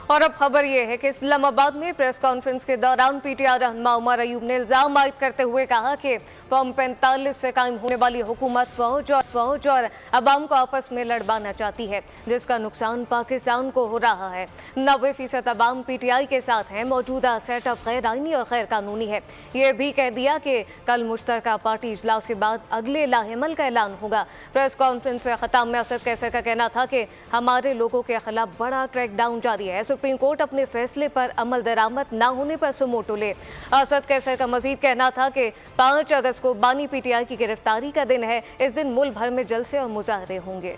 और अब खबर यह है कि इस्लामाबाद में प्रेस कॉन्फ्रेंस के दौरान पीटीआई रहनुमा उमर अयूब ने इल्जाम आयद करते हुए कहा कि फॉर्म 45 से कायम होने वाली हुकूमत फौज और अवाम को आपस में लड़वाना चाहती है, जिसका नुकसान पाकिस्तान को हो रहा है। 90% अवाम पीटीआई के साथ है। मौजूदा सेटअप गैर आईनी और गैर कानूनी है। ये भी कह दिया कि कल मुश्तरका पार्टी इजलास के बाद अगले लाहेमल का ऐलान होगा। प्रेस कॉन्फ्रेंस से खताम में असद कैसर का कहना था कि हमारे लोगों के खिलाफ बड़ा क्रैकडाउन जारी है। सुप्रीम कोर्ट अपने फैसले पर अमल दरामद न होने पर सुमोटो ले। असद कैसर का मजीद कहना था कि 5 अगस्त को बानी पीटीआई की गिरफ्तारी का दिन है। इस दिन मुल्क भर में जलसे और मुजाहरे होंगे।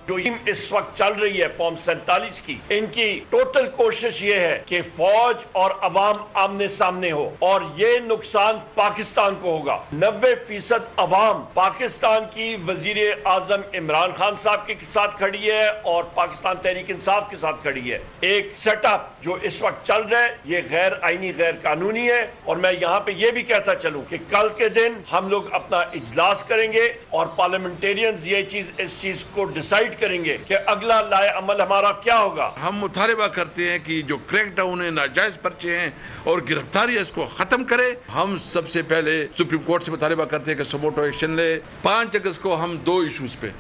जो इस वक्त चल रही है फॉर्म 47 की, इनकी टोटल कोशिश ये है कि फौज और अवाम आमने सामने हो और ये नुकसान पाकिस्तान को होगा। 90% अवाम पाकिस्तान की वजीर आजम इमरान खान साहब के साथ खड़ी है और पाकिस्तान तहरीक इंसाफ के साथ खड़ी है। एक सेटअप जो इस वक्त चल रहा है ये गैर आईनी गैर कानूनी है और मैं यहाँ पे ये भी कहता चलूं कि कल के दिन हम लोग अपना इजलास करेंगे और पार्लियामेंटेरियंस इस चीज को डिसाइड करेंगे कि अगला लाए अमल हमारा क्या होगा। हम मुतालबा करते हैं कि जो क्रैकडाउन है, नाजायज पर्चे हैं और गिरफ्तारी है, इसको खत्म करे। हम सबसे पहले सुप्रीम कोर्ट से मुतालबा करते हैं कि सुमोटो एक्शन ले। 5 अगस्त को हम 2 इशूज पे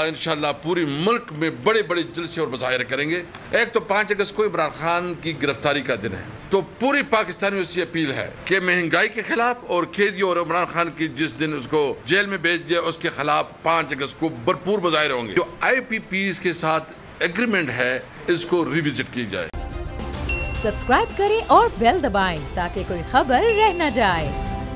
इंशाल्लाह पूरी मुल्क में बड़े बड़े जलसे और मुजाहिरे करेंगे। एक तो 5 अगस्त को इमरान खान की गिरफ्तारी का दिन है, तो पूरी पाकिस्तान में उसकी अपील है कि महंगाई के खिलाफ और कैदियों और इमरान खान की जिस दिन उसको जेल में भेज दिया उसके खिलाफ 5 अगस्त को भरपूर मुजाहिरे होंगे। जो IPPs के साथ एग्रीमेंट है इसको रिविजिट की जाए। सब्सक्राइब करें और बेल दबाएं ताकि कोई खबर रह न जाए।